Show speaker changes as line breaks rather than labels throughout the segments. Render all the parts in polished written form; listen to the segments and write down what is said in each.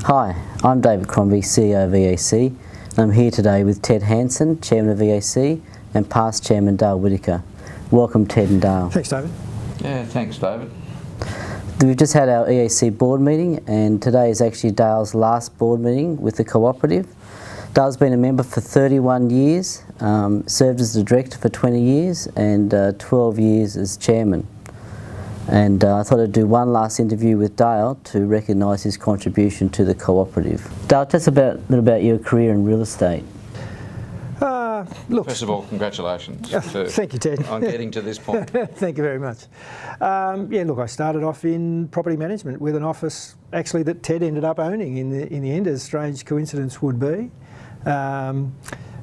Hi, I'm David Crombie, CEO of EAC, and I'm here today with Ted Hanson, Chairman of EAC, and past Chairman Dale Whittaker. Welcome, Ted and Dale.
Thanks, David.
Yeah, thanks, David.
We've just had our EAC Board meeting, and today is actually Dale's last board meeting with the Co-operative. Dale's been a member for 31 years, served as the Director for 20 years, and 12 years as Chairman. And I thought I'd do one last interview with Dale to recognise his contribution to the Co-operative. Dale, tell us a little about your career in real estate.
Look,
First of all, congratulations.
Thank you, Ted.
On getting to this point.
Thank you very much. Yeah, look, I started off in property management with an office actually that Ted ended up owning in the end, as strange coincidence would be.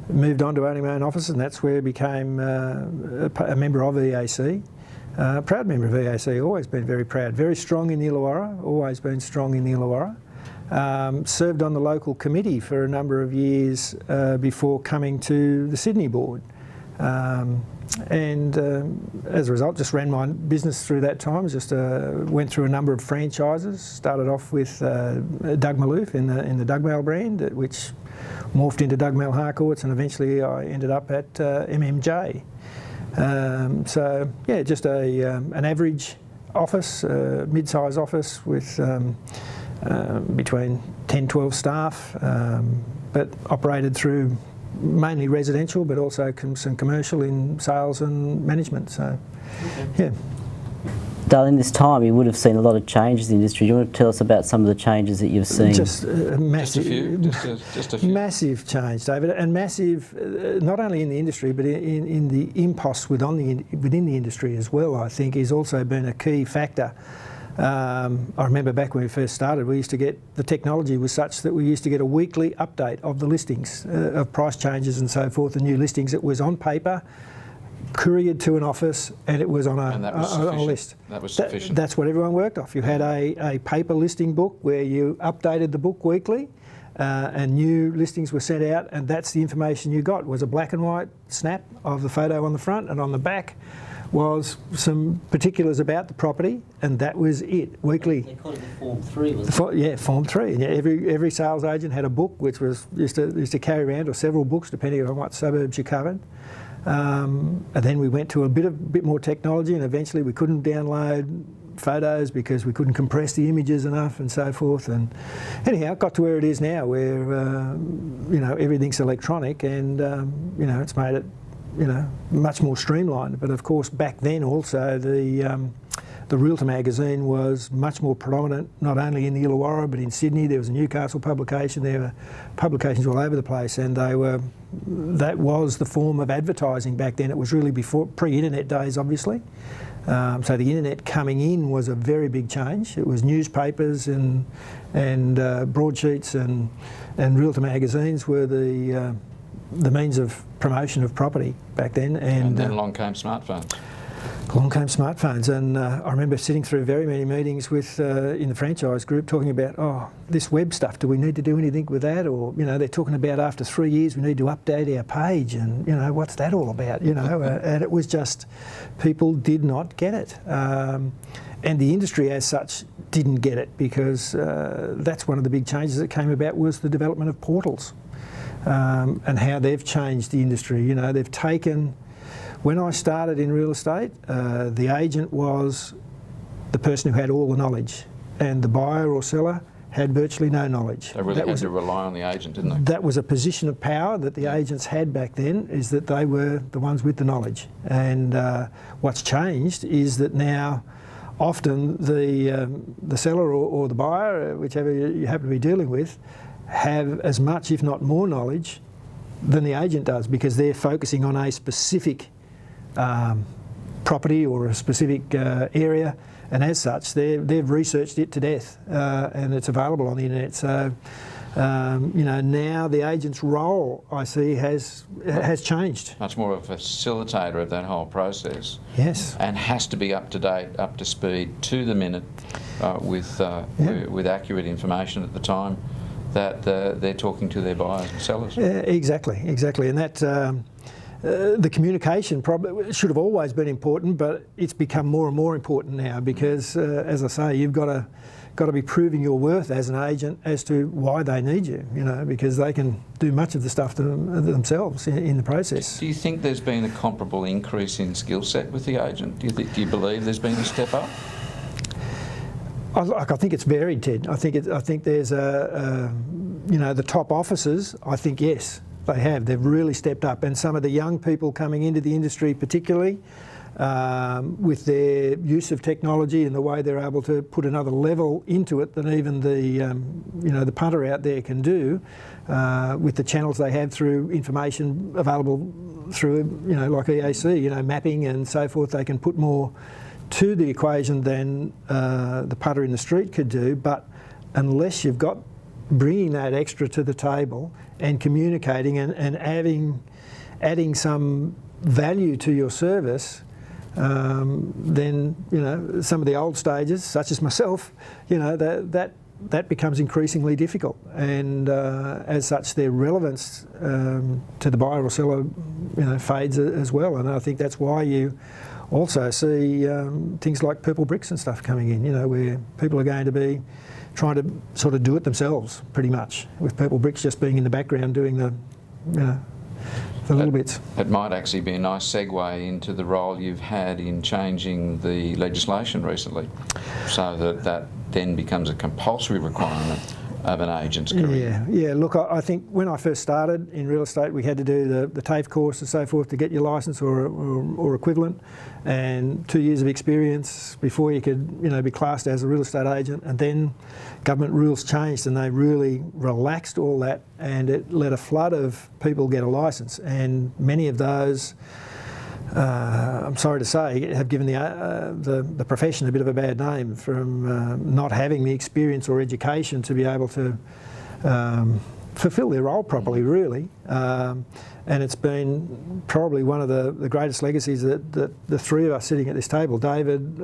Moved on to owning my own office, and that's where I became a member of EAC. Proud member of EAC, always been very proud. Very strong in the Illawarra, always been strong in the Illawarra. Served on the local committee for a number of years before coming to the Sydney Board. And as a result, just ran my business through that time. Just went through a number of franchises. Started off with Doug Maloof in the Doug Mail brand, which morphed into Doug Mail Harcourts, and eventually I ended up at MMJ. So yeah, just an average office, mid-size office with between 10-12 staff, but operated through mainly residential, but also some commercial in sales and management. So yeah.
Dale, in this time you would have seen a lot of changes in the industry. Do you want to tell us about some of the changes that you've seen?
Just massive,
just a few.
Massive change, David, and massive not only in the industry but in the imposts within the industry as well. I think has also been a key factor. I remember back when we first started, we used to get, the technology was such that we used to get a weekly update of the listings, of price changes and so forth, and new listings. It was on paper, couriered to an office, and it was on a list.
That was sufficient.
That's what everyone worked off. You had a paper listing book where you updated the book weekly, and new listings were sent out, and that's the information you got, was a black and white snap of the photo on the front, and on the back was some particulars about the property, and that was it, weekly.
They called it Form 3, wasn't it?
Yeah, Form 3. Yeah, every sales agent had a book which was used to carry around, or several books depending on what suburbs you covered. And then we went to a bit more technology, and eventually we couldn't download photos because we couldn't compress the images enough and so forth. And anyhow, it got to where it is now, where you know, everything's electronic, and you know, it's made it, you know, much more streamlined. But of course, back then also the Realtor magazine was much more predominant, not only in the Illawarra but in Sydney. There was a Newcastle publication. There were publications all over the place, and that was the form of advertising back then. It was really before pre-internet days, obviously. So the internet coming in was a very big change. It was newspapers and broadsheets and Realtor magazines were the means of promotion of property back then.
And then along came smartphones.
Along came smartphones, and I remember sitting through very many meetings with in the franchise group talking about, oh, this web stuff, do we need to do anything with that? Or, you know, they're talking about after 3 years we need to update our page, and, you know, what's that all about? You know, and it was just, people did not get it. And the industry as such didn't get it, because that's one of the big changes that came about, was the development of portals. And how they've changed the industry. You know, they've taken, when I started in real estate, the agent was the person who had all the knowledge, and the buyer or seller had virtually no knowledge.
They really had to rely on the agent, didn't they?
That was a position of power that the agents had back then, is that they were the ones with the knowledge. And what's changed is that now often the seller or the buyer, whichever you happen to be dealing with, have as much, if not more, knowledge than the agent does, because they're focusing on a specific property or a specific area, and as such they've researched it to death, and it's available on the internet. So you know, now the agent's role, I see, has changed.
Much more of a facilitator of that whole process.
Yes.
And has to be up to date, up to speed, to the minute, with accurate information at the time that they're talking to their buyers and sellers.
Exactly, and that the communication probably should have always been important, but it's become more and more important now because, as I say, you've got to be proving your worth as an agent as to why they need you, because they can do much of the stuff to themselves in the process.
Do you think there's been a comparable increase in skill set with the agent? Do you believe there's been a step up?
I think it's varied, Ted. I think there's the top officers. I think yes, they have. They've really stepped up, and some of the young people coming into the industry, particularly with their use of technology and the way they're able to put another level into it than even the punter out there can do, with the channels they have through information available through like EAC, mapping and so forth. They can put more to the equation than the putter in the street could do, but unless you've got bringing that extra to the table and communicating and adding some value to your service, then some of the old stages, such as myself, that becomes increasingly difficult, and as such their relevance to the buyer or seller fades as well. And I think that's why you also see things like purple bricks and stuff coming in, where people are going to be trying to sort of do it themselves pretty much, with purple bricks just being in the background doing the little bits.
It might actually be a nice segue into the role you've had in changing the legislation recently, so that then becomes a compulsory requirement of an agent's career.
Yeah. Look, I think when I first started in real estate, we had to do the TAFE course and so forth to get your licence or equivalent, and 2 years of experience before you could be classed as a real estate agent. And then government rules changed and they really relaxed all that, and it let a flood of people get a licence, and many of those, I'm sorry to say, have given the profession a bit of a bad name from not having the experience or education to be able to fulfil their role properly, really. And it's been probably one of the greatest legacies that the three of us sitting at this table, David,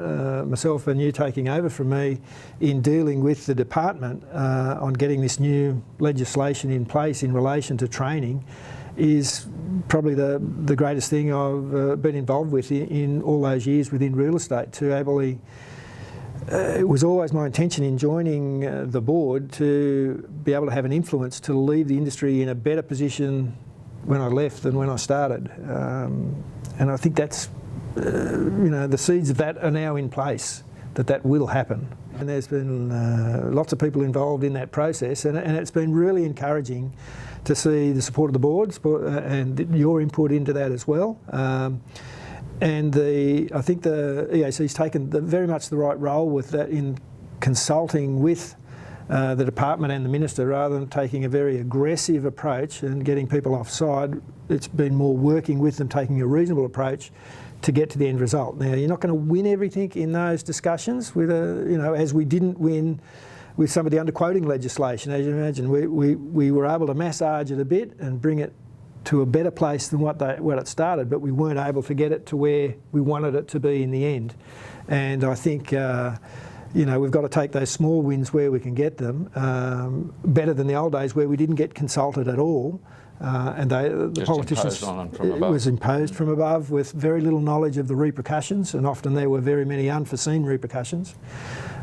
myself and you taking over from me, in dealing with the department on getting this new legislation in place in relation to training, is probably the greatest thing I've been involved with in all those years within real estate. It was always my intention in joining the board to be able to have an influence to leave the industry in a better position when I left than when I started. And I think that's, the seeds of that are now in place, that will happen. And there's been lots of people involved in that process, and it's been really encouraging to see the support of the board and your input into that as well. And I think the EAC's taken very much the right role with that in consulting with the department and the minister, rather than taking a very aggressive approach and getting people offside. It's been more working with them, taking a reasonable approach to get to the end result. Now, you're not going to win everything in those discussions with as we didn't win with some of the underquoting legislation. As you imagine, we were able to massage it a bit and bring it to a better place than what it started, but we weren't able to get it to where we wanted it to be in the end. And I think we've got to take those small wins where we can get them, better than the old days where we didn't get consulted at all. And the politicians, it was imposed from above with very little knowledge of the repercussions, and often there were very many unforeseen repercussions.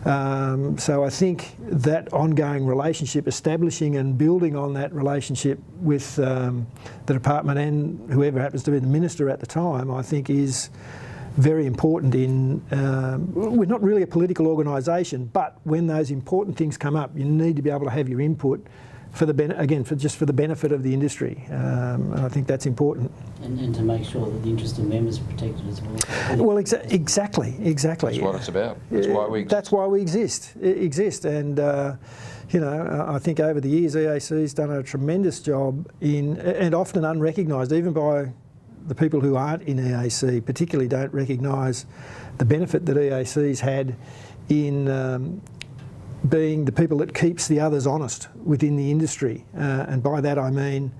So I think that ongoing relationship, establishing and building on that relationship with the department and whoever happens to be the minister at the time, I think is very important. We're not really a political organisation, but when those important things come up, you need to be able to have your input for the benefit of the industry, and I think that's important.
And to make sure that the interest of members are protected as well.
Well, exactly.
That's what it's about. That's why we exist.
And I think over the years EAC's done a tremendous job and often unrecognised, even by the people who aren't in EAC, particularly don't recognise the benefit that EAC's had in being the people that keeps the others honest within the industry. And by that I mean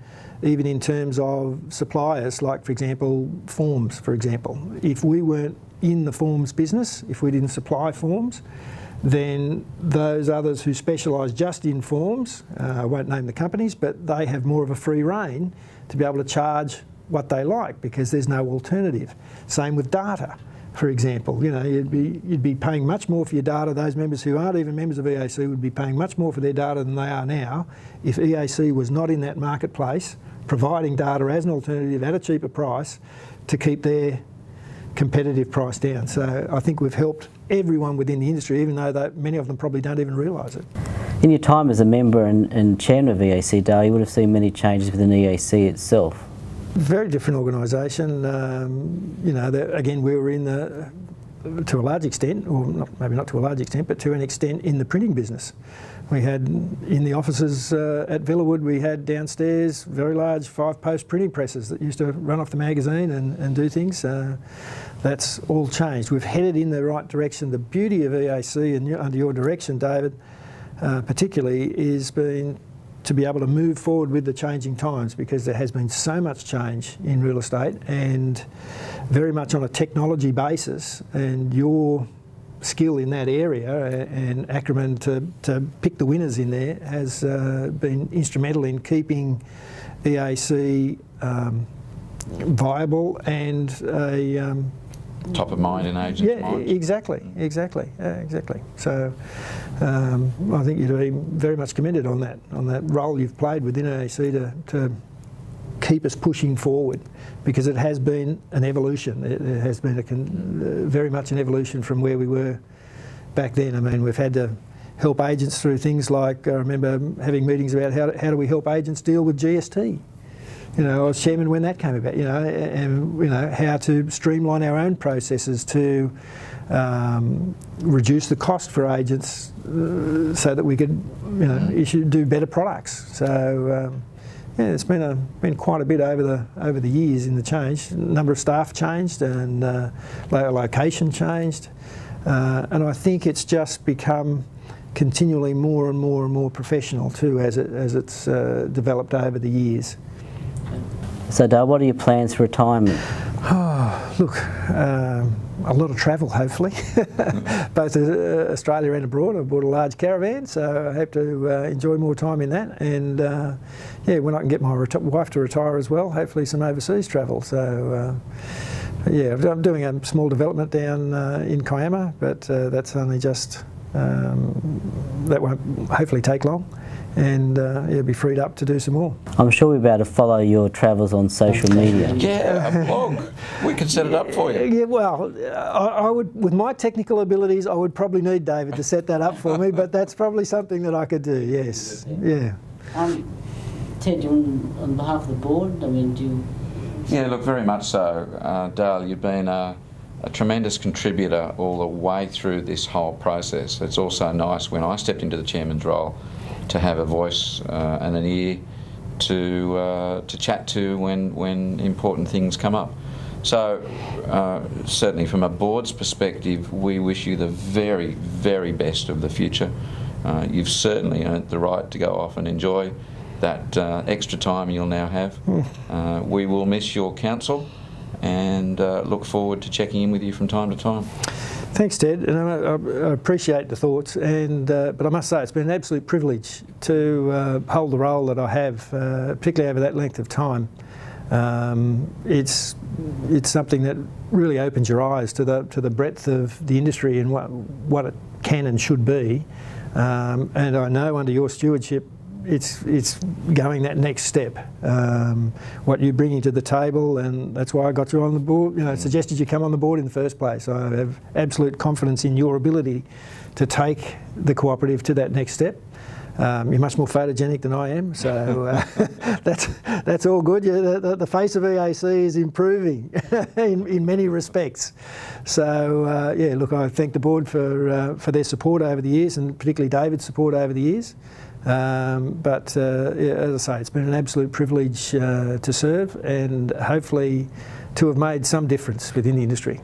even in terms of suppliers, like, for example, forms, for example. If we weren't in the forms business, if we didn't supply forms, then those others who specialise just in forms, I won't name the companies, but they have more of a free rein to be able to charge what they like because there's no alternative. Same with data, for example. You know, you'd be paying much more for your data. Those members who aren't even members of EAC would be paying much more for their data than they are now if EAC was not in that marketplace providing data as an alternative at a cheaper price to keep their competitive price down. So I think we've helped everyone within the industry, even though many of them probably don't even realise it.
In your time as a member and chairman of EAC, Dale, you would have seen many changes within EAC itself.
Very different organisation. You know, again, we were to a large extent, or maybe not to a large extent, but to an extent in the printing business. We had in the offices at Villawood, we had downstairs very large 5-post printing presses that used to run off the magazine and do things. That's all changed. We've headed in the right direction. The beauty of EAC, and under your direction, David, particularly, is been to be able to move forward with the changing times, because there has been so much change in real estate and very much on a technology basis, and your skill in that area and acumen to pick the winners in there has been instrumental in keeping EAC viable and a
top of mind in agents' minds.
Exactly. So I think you'd be very much commended on that role you've played within EAC to keep us pushing forward, because it has been an evolution. It has been very much an evolution from where we were back then. I mean, we've had to help agents through things like, I remember having meetings about how do we help agents deal with GST. You know, I was chairman when that came about, you know, and, you know, how to streamline our own processes to reduce the cost for agents so that we could, you know, do better products. So, yeah, it's been quite a bit over the years in the change. The number of staff changed and location changed, and I think it's just become continually more and more professional too as it's developed over the years.
So, Dale, what are your plans for retirement?
Oh, look, a lot of travel, hopefully, both Australia and abroad. I've bought a large caravan, so I hope to enjoy more time in that. And yeah, when I can get my wife to retire as well, hopefully some overseas travel. So yeah, I'm doing a small development down in Kiama, but that's only just, that won't hopefully take long. And yeah, be freed up to do some more.
I'm sure we'll be able to follow your travels on social media.
Yeah, a blog. We can set it up for you.
Yeah, well, I would, with my technical abilities, I would probably need David to set that up for me, but that's probably something that I could do, yes. Yeah.
Ted, on behalf of the board, I mean, do you...
Yeah, look, very much so. Dale, you've been a tremendous contributor all the way through this whole process. It's also nice when I stepped into the chairman's role to have a voice and an ear to chat to when important things come up. So certainly from a board's perspective, we wish you the very, very best of the future. You've certainly earned the right to go off and enjoy that extra time you'll now have. We will miss your counsel and look forward to checking in with you from time to time.
Thanks, Ted, and I appreciate the thoughts, and but I must say it's been an absolute privilege to hold the role that I have, particularly over that length of time. It's something that really opens your eyes to the breadth of the industry and what it can and should be, and I know under your stewardship it's going that next step. What you're bringing to the table, and that's why I got you on the board. You know, suggested you come on the board in the first place. I have absolute confidence in your ability to take the cooperative to that next step. You're much more photogenic than I am, so that's all good. The face of EAC is improving in many respects. So yeah, look, I thank the board for their support over the years, and particularly David's support over the years. But yeah, as I say, it's been an absolute privilege to serve and hopefully to have made some difference within the industry.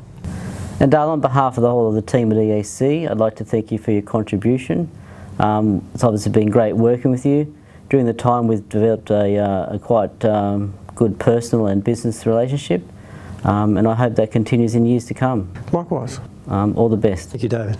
And Dale, on behalf of the whole of the team at EAC, I'd like to thank you for your contribution. It's obviously been great working with you. During the time we've developed a quite good personal and business relationship, and I hope that continues in years to come.
Likewise.
All the best.
Thank you, David.